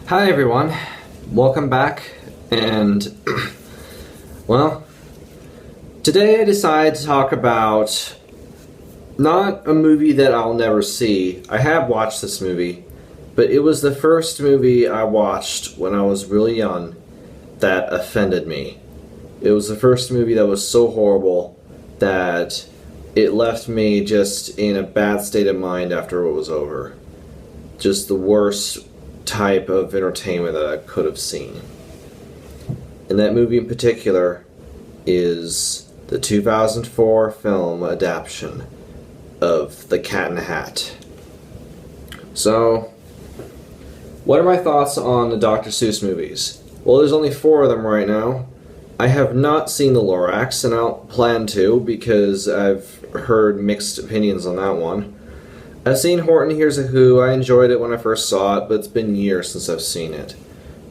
Hi everyone, welcome back, and well, today I decided to talk about not a movie that I'll never see. I have watched this movie, but it was the first movie I watched when I was really young that offended me. It was the first movie that was so horrible that it left me just in a bad state of mind after it was over. Just the worst type of entertainment that I could have seen. And that movie in particular is the 2004 film adaptation of The Cat in the Hat. So, what are my thoughts on the Dr. Seuss movies? Well, there's only 4 of them right now. I have not seen The Lorax, and I don't plan to because I've heard mixed opinions on that one. I've seen Horton Hears a Who. I enjoyed it when I first saw it, but it's been years since I've seen it.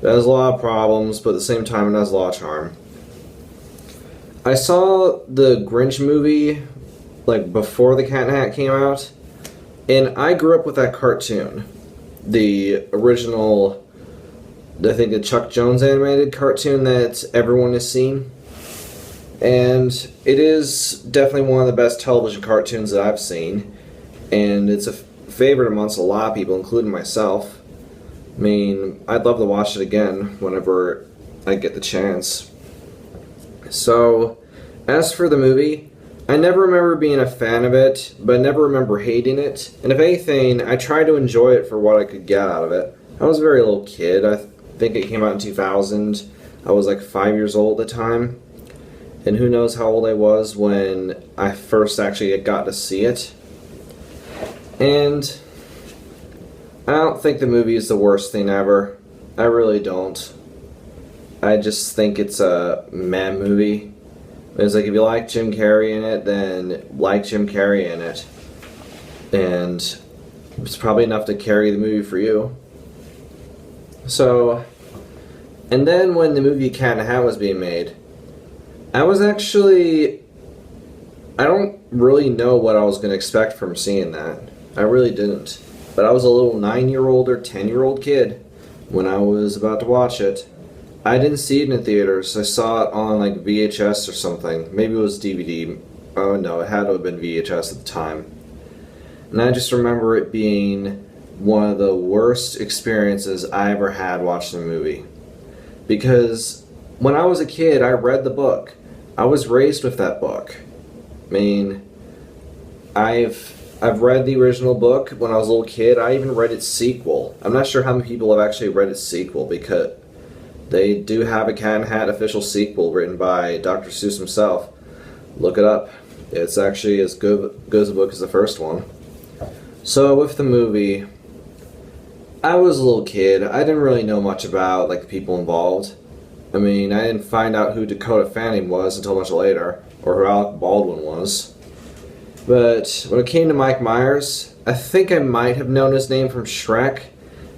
It has a lot of problems, but at the same time it has a lot of charm. I saw the Grinch movie before The Cat in the Hat came out, and I grew up with that cartoon. The original, I think the Chuck Jones animated cartoon that everyone has seen. And it is definitely one of the best television cartoons that I've seen. And it's a favorite amongst a lot of people, including myself. I mean, I'd love to watch it again whenever I get the chance. So, as for the movie, I never remember being a fan of it, but I never remember hating it. And if anything, I tried to enjoy it for what I could get out of it. I was a very little kid. I think it came out in 2000. I was like 5 years old at the time. And who knows how old I was when I first actually got to see it. And I don't think the movie is the worst thing ever. I really don't. I just think it's a meh movie. It's like if you like Jim Carrey in it, then like Jim Carrey in it. And it's probably enough to carry the movie for you. So, and then when the movie Cat in the Hat was being made, I don't really know what I was going to expect from seeing that. I really didn't. But I was a little 9-year-old or 10-year-old kid when I was about to watch it. I didn't see it in the theaters. I saw it on VHS or something. Maybe it was DVD. Oh no, it had to have been VHS at the time. And I just remember it being one of the worst experiences I ever had watching a movie. Because when I was a kid, I read the book. I was raised with that book. I mean, I've read the original book when I was a little kid. I even read its sequel. I'm not sure how many people have actually read its sequel because they do have a Cat in the Hat official sequel written by Dr. Seuss himself. Look it up. It's actually as good as a book as the first one. So with the movie, I was a little kid. I didn't really know much about the people involved. I mean, I didn't find out who Dakota Fanning was until much later, or who Alec Baldwin was. But when it came to Mike Myers, I think I might have known his name from Shrek,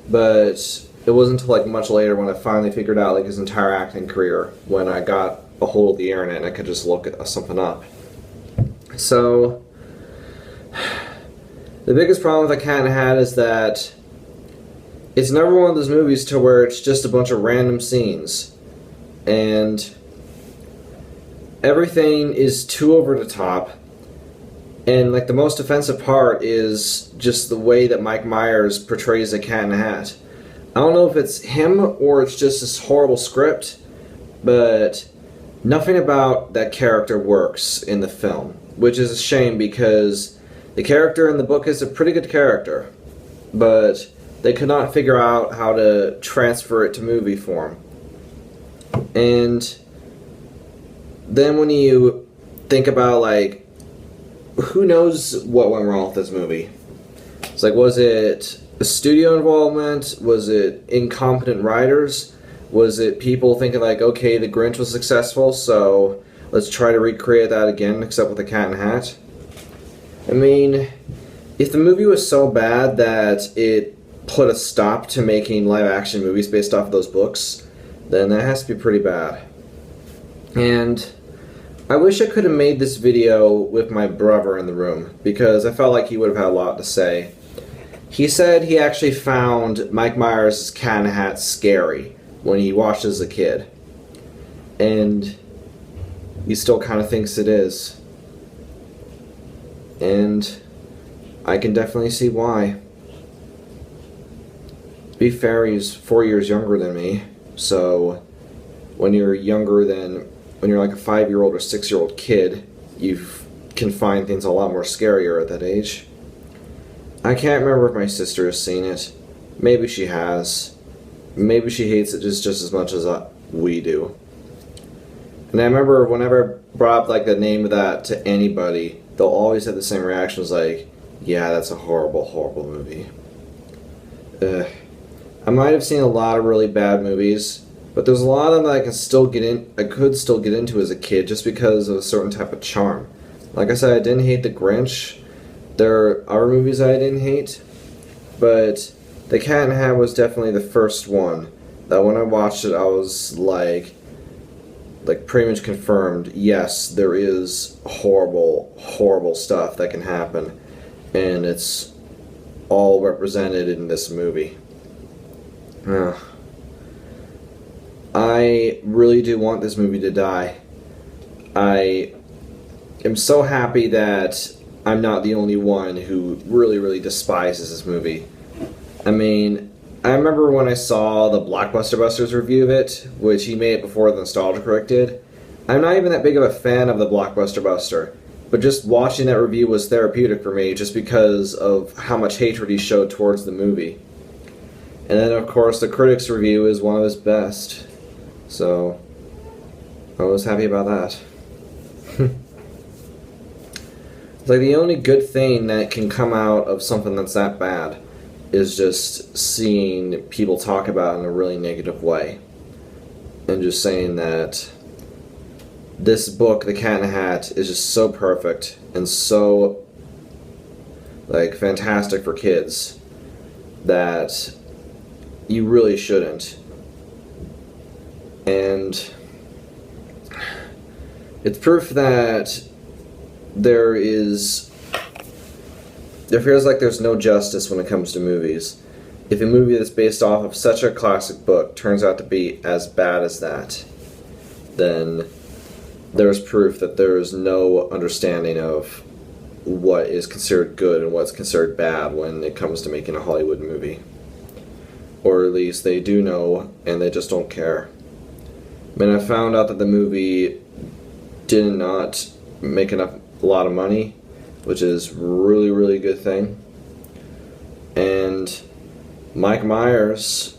but it wasn't until much later when I finally figured out his entire acting career, when I got a hold of the internet and I could just look something up. So, the biggest problem with The Cat in the Hat is that it's never one of those movies to where it's just a bunch of random scenes, and everything is too over the top. And the most offensive part is just the way that Mike Myers portrays the Cat in the Hat. I don't know if it's him or it's just this horrible script, but nothing about that character works in the film, which is a shame because the character in the book is a pretty good character, but they could not figure out how to transfer it to movie form. And then when you think about who knows what went wrong with this movie? It's was it a studio involvement? Was it incompetent writers? Was it people thinking okay, the Grinch was successful, so let's try to recreate that again, except with the Cat in the Hat? I mean, if the movie was so bad that it put a stop to making live-action movies based off of those books, then that has to be pretty bad. And I wish I could have made this video with my brother in the room, because I felt like he would have had a lot to say. He said he actually found Mike Myers' Cat in the Hat scary when he watched as a kid. And he still kind of thinks it is. And I can definitely see why. To be fair, he's 4 years younger than me. So when you're when you're like a 5-year-old or 6-year-old kid, you can find things a lot more scarier at that age. I can't remember if my sister has seen it. Maybe she has. Maybe she hates it just as much as we do. And I remember whenever I brought up like the name of that to anybody, they'll always have the same reactions like, yeah, that's a horrible, horrible movie. I might have seen a lot of really bad movies, but there's a lot of them that I could still get into as a kid just because of a certain type of charm. Like I said, I didn't hate The Grinch. There are movies I didn't hate, but The Cat in the Hat was definitely the first one that when I watched it, I was like pretty much confirmed, yes, there is horrible, horrible stuff that can happen, and it's all represented in this movie. I really do want this movie to die. I am so happy that I'm not the only one who really, really despises this movie. I mean, I remember when I saw the Blockbuster Busters review of it, which he made before the Nostalgia Critic did. I'm not even that big of a fan of the Blockbuster Buster, but just watching that review was therapeutic for me just because of how much hatred he showed towards the movie. And then, of course, the critic's review is one of his best. So, I was happy about that. It's like the only good thing that can come out of something that's that bad is just seeing people talk about it in a really negative way. And just saying that this book, The Cat in the Hat, is just so perfect and so like fantastic for kids that you really shouldn't. And it's proof that there feels like there's no justice when it comes to movies. If a movie that's based off of such a classic book turns out to be as bad as that, then there's proof that there is no understanding of what is considered good and what's considered bad when it comes to making a Hollywood movie. Or at least they do know, and they just don't care. I mean, I found out that the movie did not make a lot of money, which is really, really good thing. And Mike Myers,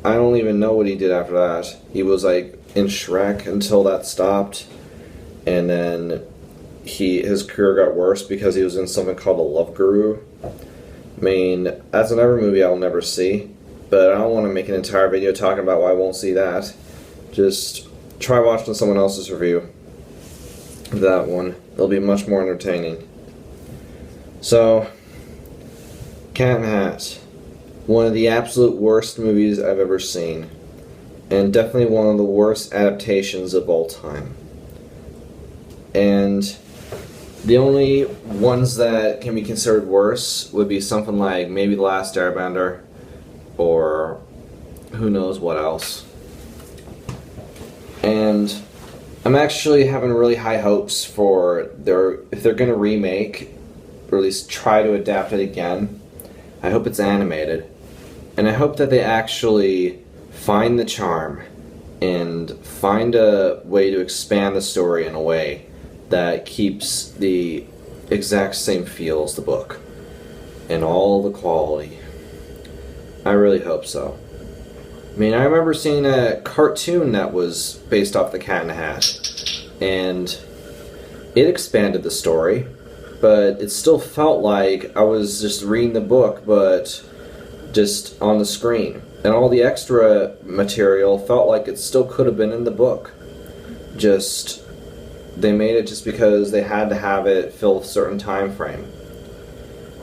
I don't even know what he did after that. He was like in Shrek until that stopped, and then his career got worse because he was in something called The Love Guru. I mean, that's another movie I'll never see, but I don't want to make an entire video talking about why I won't see that. Just try watching someone else's review of that one. It'll be much more entertaining. So, Cat in the Hat. One of the absolute worst movies I've ever seen. And definitely one of the worst adaptations of all time. And the only ones that can be considered worse would be something like maybe The Last Airbender, or who knows what else. And I'm actually having really high hopes for if they're going to remake, or at least try to adapt it again. I hope it's animated. And I hope that they actually find the charm and find a way to expand the story in a way that keeps the exact same feel as the book and all the quality. I really hope so. I mean, I remember seeing a cartoon that was based off The Cat in the Hat, and it expanded the story, but it still felt like I was just reading the book, but just on the screen. And all the extra material felt like it still could have been in the book. Just, they made it just because they had to have it fill a certain time frame.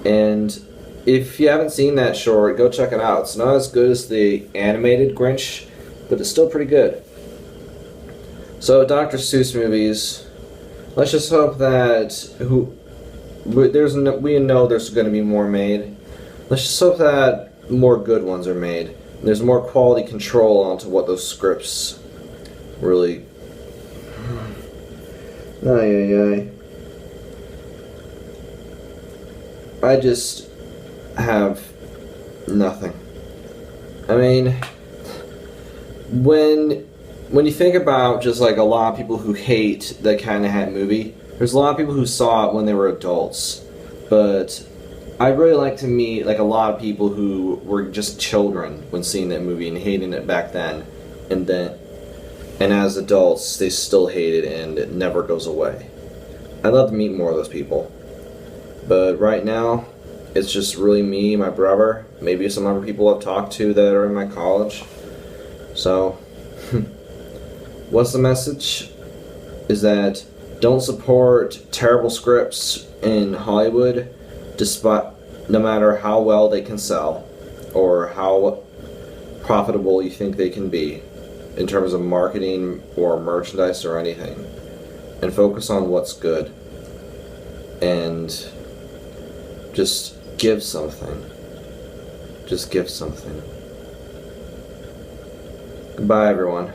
And if you haven't seen that short, go check it out. It's not as good as the animated Grinch, but it's still pretty good. So, Dr. Seuss movies, let's just hope that we know there's going to be more made. Let's just hope that more good ones are made. And there's more quality control onto what those scripts really. Ay. I just have nothing. I mean, when you think about just like a lot of people who hate the Cat in the Hat movie, there's a lot of people who saw it when they were adults, but I'd really like to meet like a lot of people who were just children when seeing that movie and hating it back then, and as adults they still hate it and it never goes away. I'd love to meet more of those people, but right now it's just really me, my brother, maybe some other people I've talked to that are in my college. So, what's the message? Is that don't support terrible scripts in Hollywood, despite no matter how well they can sell or how profitable you think they can be in terms of marketing or merchandise or anything, and focus on what's good and just give something. Just give something. Goodbye, everyone.